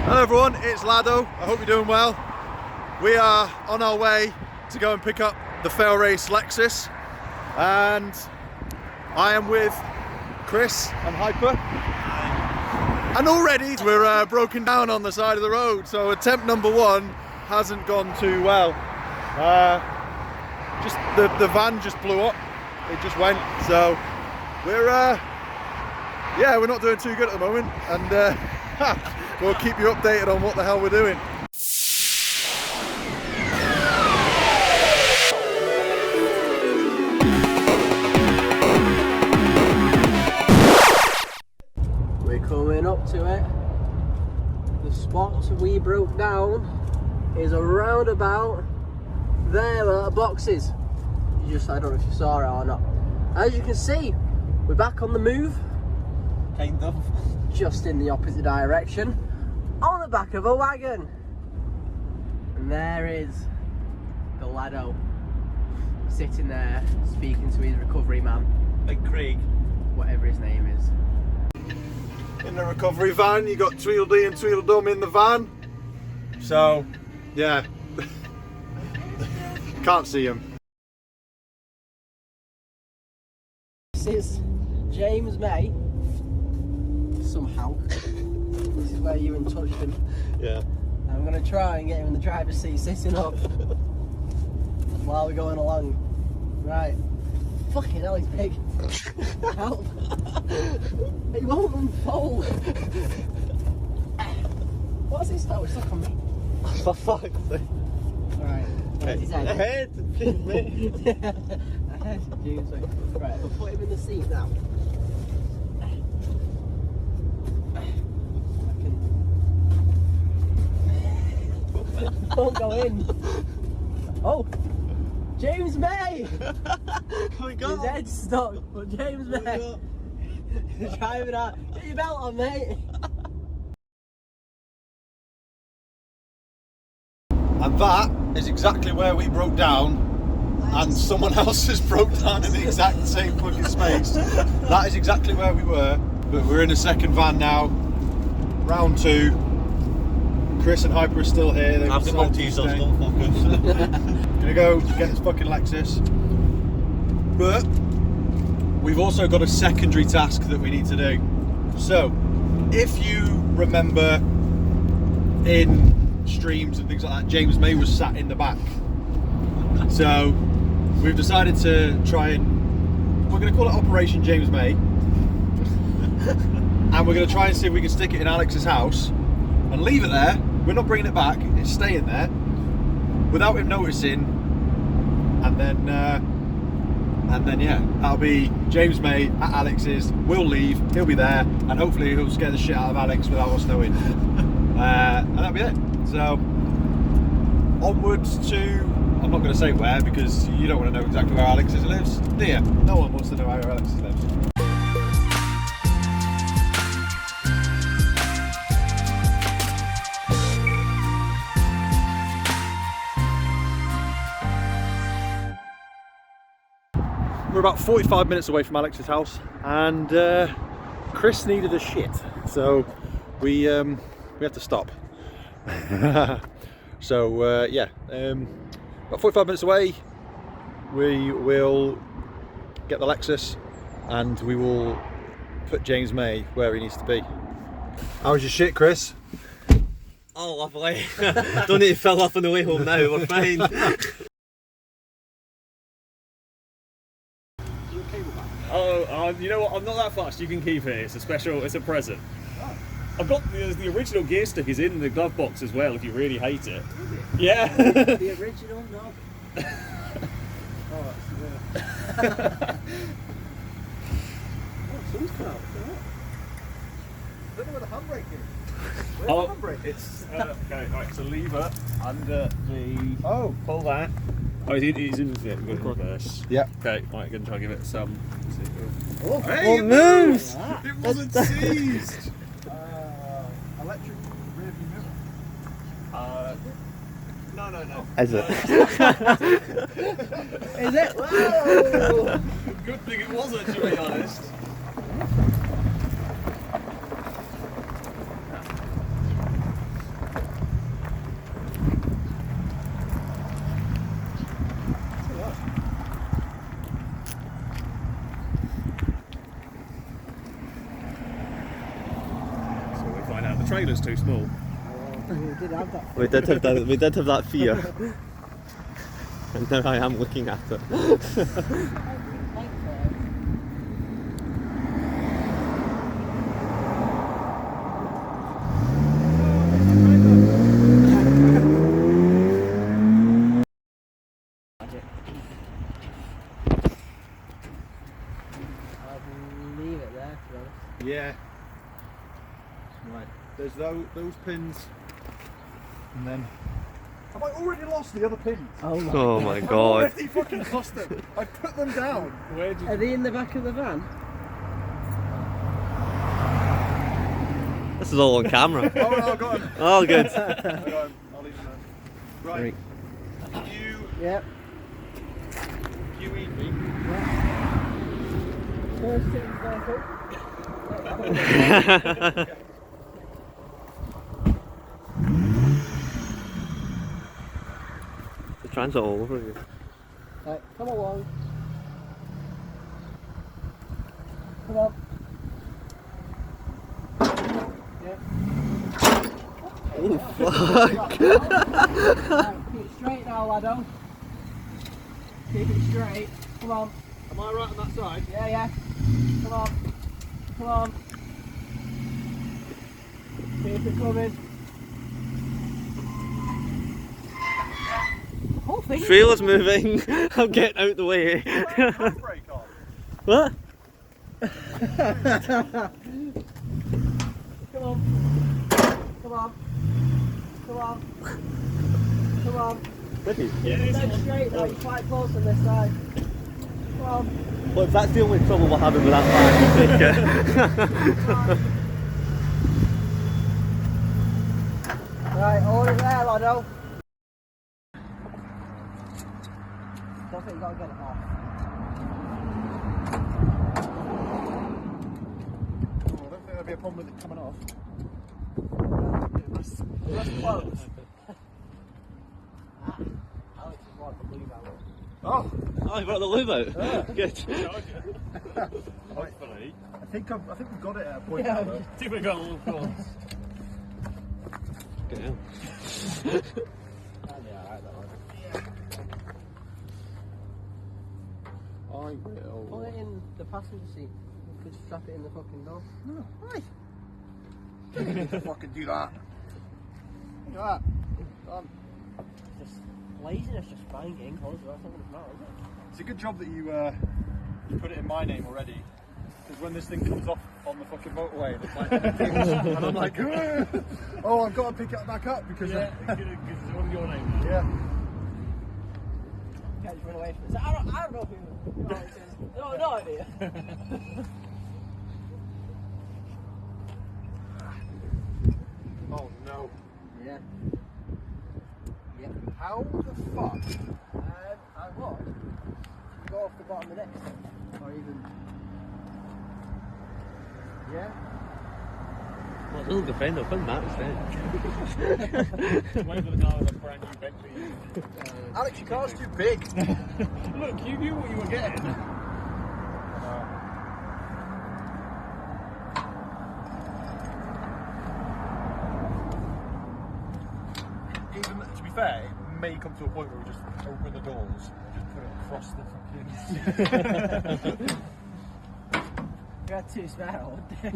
Hello everyone, it's Lado. I hope you're doing well. We are on our way to go and pick up the Failrace Lexus, and I am with Chris and Hyper. And already we're broken down on the side of the road, so attempt number one hasn't gone too well. Just the van just blew up. It just went. So we're not doing too good at the moment, and we'll keep you updated on what the hell we're doing. We're coming up to it. The spot we broke down is around about there where the box is. I don't know if you saw it or not. As you can see, we're back on the move. Kind of. Just in the opposite direction, on the back of a wagon. And there is the Lado sitting there speaking to his recovery man. Big Craig. Whatever his name is. In the recovery van, you got Tweedledee and Tweedledum in the van. So, yeah. Can't see him. This is James May. Somehow. This is where you touched him. Yeah. I'm going to try and get him in the driver's seat sitting up while we're going along. Right. Fucking hell, he's big. Help. He won't unfold. What's this though? It's stuck on me. For fuck's sake. Alright. Where's his head? Head. Head. James, right, we'll put him in the seat now. Don't go in. Oh, James May. His head's stuck, but James May. Driving out. Get your belt on, mate. And that is exactly where we broke down, and someone else has broke down in the exact same fucking space. That is exactly where we were, but we're in a second van now. Round two. Chris and Hyper are still here. They've I've got decided to so stay. still focus. Gonna go get this fucking Lexus. But we've also got a secondary task that we need to do. So, if you remember in streams and things like that, James May was sat in the back. So, we've decided to try and, we're gonna call it Operation James May. And we're gonna try and see if we can stick it in Alex's house and leave it there. We're not bringing it back, it's staying there without him noticing, and then yeah, that'll be James May at Alex's. We'll leave, he'll be there, and hopefully he'll scare the shit out of Alex without us knowing. And that'll be it. So onwards to, I'm not going to say where because you don't want to know exactly where Alex's lives, do you? No one wants to know where Alex's lives. We're about 45 minutes away from Alex's house, and Chris needed a shit, so we had to stop. So yeah, about 45 minutes away, we will get the Lexus, and we will put James May where he needs to be. How was your shit, Chris? Oh, lovely. Don't need to fill up on the way home now, we're fine. Oh, you know what? I'm not that fast. You can keep it. It's a special. It's a present. Oh. I've got the original gear stick is in the glove box as well. If you really hate it. Yeah. The original knob. Oh, that's the sun's come out. I don't know where the handbrake is. Where's Oh, the handbrake? it's okay. Right, so lever under the. Oh. Pull that. Oh, he's in. Yeah, we're going to reverse. Yeah. Okay, right, gonna try and give it some. Oh, Hey, it moves! It wasn't seized! Electric rear view mirror. No. Is it? Is it? Whoa! Good thing it wasn't, to be honest. trailer's too small. We did have that. We did have that fear. And now I am looking at it. I'll leave it there, to be honest. Yeah. Right. There's those pins, and then. Have I already lost the other pins? Oh my I've god. already fucking lost them. I put them down. Where did Are they in the back of the van? This is all on camera. Oh, no, I got them. Oh, good. I got them. I'll leave them there. Right. Yep. You eat me. First things first. The trans are all over you. Right, come along. Come on. Yeah. Oh fuck! Right, keep it straight now, laddo. Keep it straight. Come on. Am I right on that side? Yeah, yeah. Come on. Come on. Keep it coming. Whole thing. Trailer's moving. I'm getting out the way. Brake on. What? Come on. Come on. Come on. Come on. Ready? Dead straight now, you're quite close on this side. Come on. Well, if that's the only trouble we're having with that bag, we'll take it. Right, hold it there, laddo. Don't think you gotta get it off. Oh, I don't think there'll be a problem with it coming off. That's close. Alex is like the blue man. Oh! Oh, you brought the lube out? Good. hopefully. I think we've got it at a point Yeah, now, though. See if we got a little close. Good hell. I will. Put it in the passenger seat. You could strap it in the fucking door. No, why? Don't need to fucking do that. Look at that. Done. Just laziness, just buying getting closer. That's not what it's about, is it? It's a good job that you put it in my name already. Because when this thing comes off on the fucking motorway and it's like, and I'm like, oh, I've got to pick it back up because Because it's on your name. yeah. Can't just run away from it. So I don't know who Alex is. No idea. Oh no. Yeah. Yeah. How the fuck? I would go off the bottom of this. Or even. Yeah. Well, it's a little defender, I'll put that instead. Wait for the car with a brand new Bentley. Alex, your car's too big. Look, you knew what you were getting. Even to be fair, it may come to a point where we just open the doors and just put it across the fucking. You had two spare one day.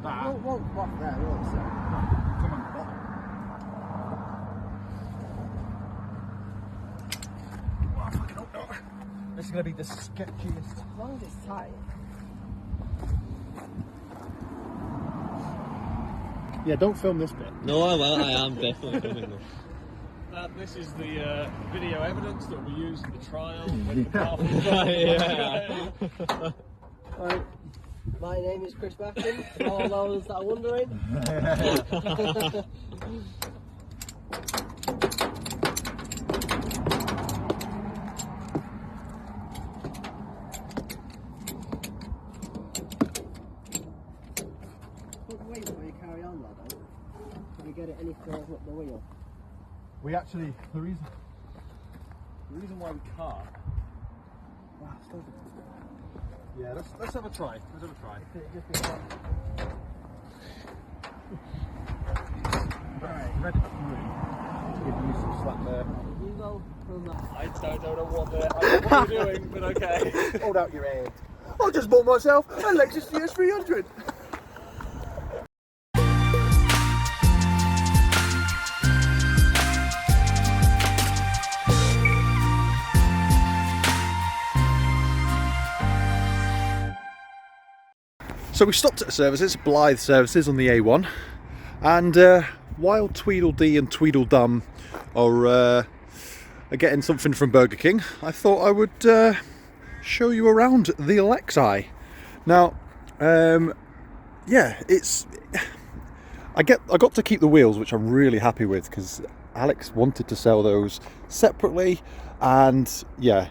That. Won't come off there, will it? So. Come on, bottom. Oh, fucking hope not. This is going to be the sketchiest. As long as it's tight. Yeah, don't film this bit. No, well, I am definitely filming though. This is the video evidence that we use for the trial. When the car Yeah. Right. My name is Chris Backen, for all those that are wondering. Wait before you carry on, lad. Can we get it any further up the wheel? We actually, the reason why we can't. Wow, Yeah, let's have a try. Let's have a try. Right, ready for room. Give you some slack there. You go from that. I don't know what you're doing, but okay. Hold out your hand. I just bought myself a Lexus GS300. So we stopped at services, Blythe Services on the A1, and while Tweedledee and Tweedledum are getting something from Burger King, I thought I would show you around the Alexi. Now, yeah, I got to keep the wheels, which I'm really happy with because Alex wanted to sell those separately, and yeah,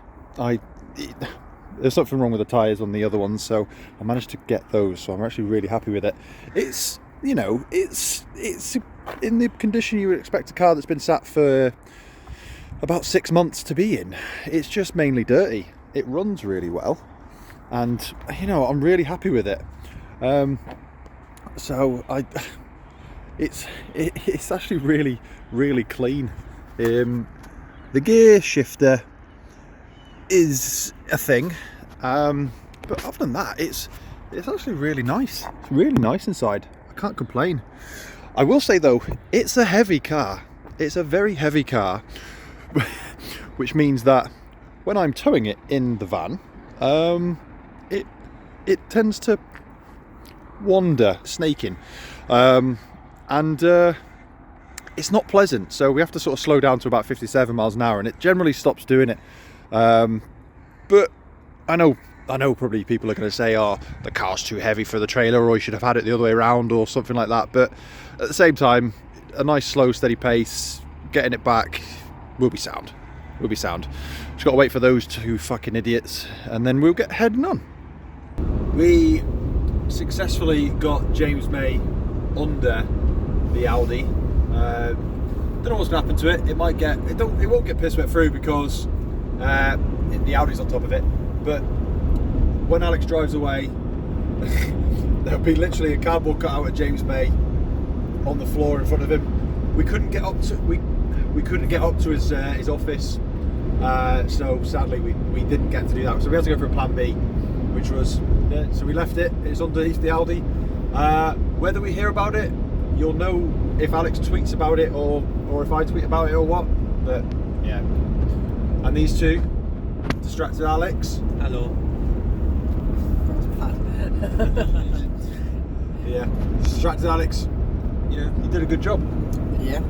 there's something wrong with the tyres on the other ones, so I managed to get those, so I'm actually really happy with it. It's, you know, it's in the condition you would expect a car that's been sat for about 6 months to be in. It's just mainly dirty. It runs really well, and you know, I'm really happy with it. So it's actually really clean. The gear shifter is a thing, but other than that, it's actually really nice. It's really nice inside. I can't complain. I will say though, it's a heavy car. It's a very heavy car, which means that when I'm towing it in the van, it tends to wander, snaking, and it's not pleasant. So we have to sort of slow down to about 57 miles an hour, and it generally stops doing it. But I know probably people are going to say, oh, the car's too heavy for the trailer, or you should have had it the other way around, or something like that. But at the same time, a nice slow steady pace, getting it back will be sound. Just got to wait for those two fucking idiots, and then we'll get heading on. We successfully got James May under the Audi. Don't know what's going to happen to it. It won't get piss wet through because the Audi's on top of it, but when Alex drives away, there'll be literally a cardboard cutout of James May on the floor in front of him. We couldn't get up to his office, so sadly we didn't get to do that. So we had to go for a plan B, which was so we left it. It's underneath the Audi. Whether we hear about it, you'll know if Alex tweets about it or if I tweet about it or what. But yeah. And these two distracted Alex. Hello. Yeah, distracted Alex. You know, he did a good job. Yeah.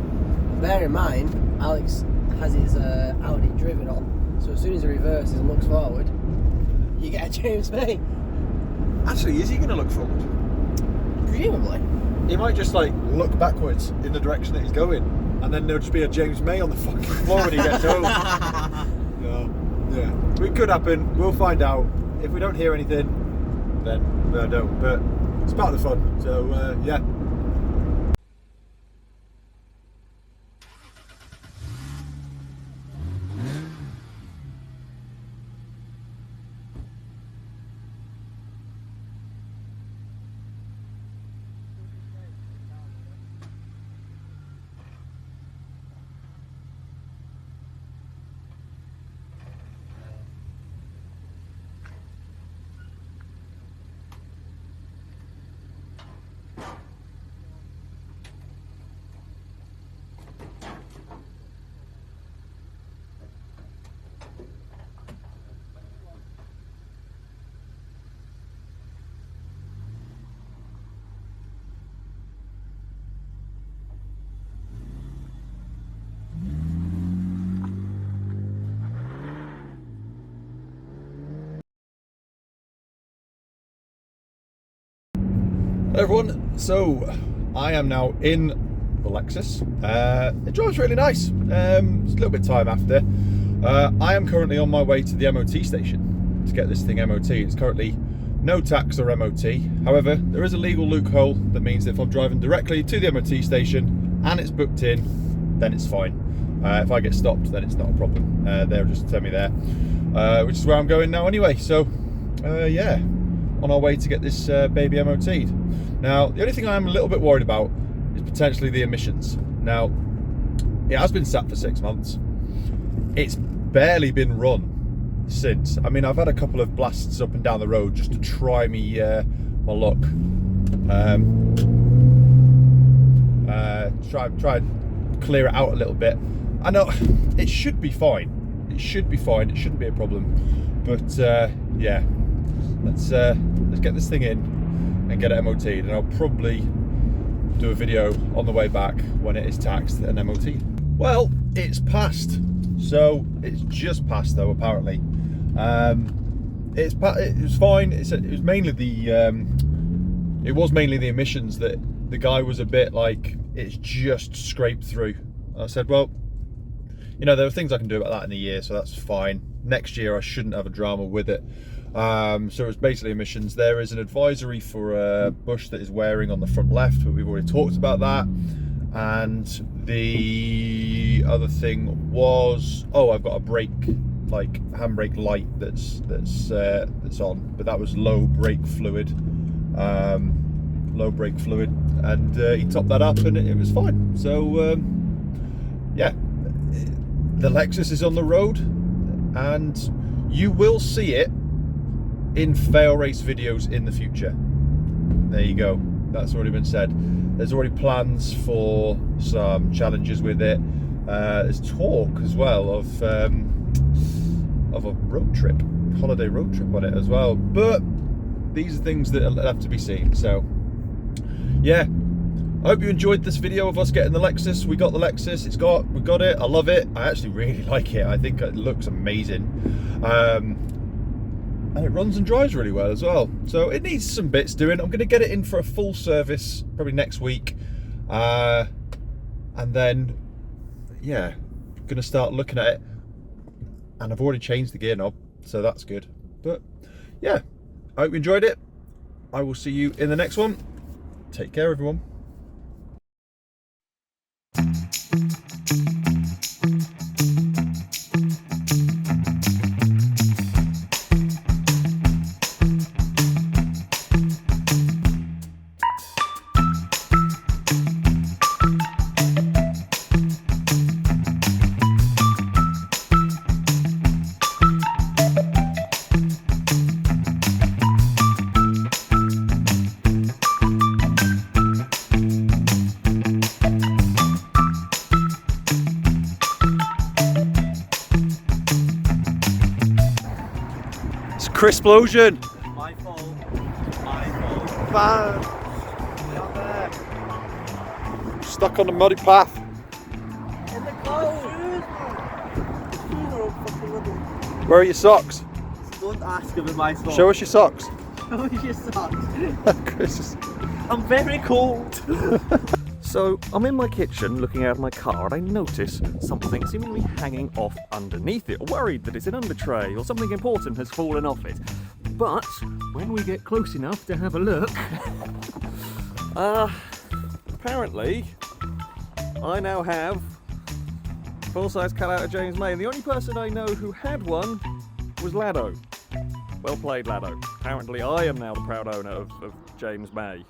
Bear in mind, Alex has his Audi driven on, so as soon as he reverses and looks forward, you get a James May. Actually, is he going to look forward? Presumably. He might just like look backwards in the direction that he's going, and then there'll just be a James May on the fucking floor when he gets home. Yeah, it could happen. We'll find out. If we don't hear anything, then I don't. But it's part of the fun. So yeah. Hello everyone, so I am now in the Lexus. It drives really nice. It's a little bit time after. I am currently on my way to the MOT station to get this thing MOT. It's currently no tax or MOT. However, there is a legal loophole that means that if I'm driving directly to the MOT station and it's booked in, then it's fine. If I get stopped, then it's not a problem. They'll just tell me there, which is where I'm going now anyway. So yeah, on our way to get this baby MOT'd. Now, the only thing I'm a little bit worried about is potentially the emissions. Now, it has been sat for 6 months. It's barely been run since. I mean, I've had a couple of blasts up and down the road just to try me my luck. Try and clear it out a little bit. I know it should be fine. It should be fine. It shouldn't be a problem. But yeah, let's get this thing in and get it MOT'd, and I'll probably do a video on the way back when it is taxed and MOT'd. Well, it's passed. So it's just passed though, apparently. It was fine. It was mainly the emissions that the guy was a bit like, it's just scraped through. I said, well, you know, there are things I can do about that in a year, so that's fine. Next year I shouldn't have a drama with it. So it's basically emissions. There is an advisory for a bush that is wearing on the front left, but we've already talked about that. And the other thing was, oh, I've got a brake, like handbrake light that's on, but that was low brake fluid. And he topped that up and it was fine. So yeah, the Lexus is on the road, and you will see it in Failrace videos in the future. There you go, that's already been said. There's already plans for some challenges with it. There's talk as well of a road trip, holiday road trip on it as well. But these are things that have to be seen. So yeah, I hope you enjoyed this video of us getting the Lexus. We got the Lexus. We got it. I love it. I actually really like it. I think it looks amazing. And it runs and drives really well as well. So it needs some bits doing. I'm going to get it in for a full service probably next week. And then, yeah, going to start looking at it. And I've already changed the gear knob, so that's good. But yeah, I hope you enjoyed it. I will see you in the next one. Take care, everyone. Crisplosion! My fault. My fault. Man! Down there. Stuck on the muddy path. In the clothes. Where are your socks? Don't ask if it's my fault. Show us your socks. Show us your socks. Chris. I'm very cold. So I'm in my kitchen looking out of my car and I notice something seemingly hanging off underneath it, worried that it's an under tray or something important has fallen off it. But when we get close enough to have a look, apparently I now have a full-size cutout of James May, and the only person I know who had one was Lado. Well played, Lado. Apparently I am now the proud owner of James May.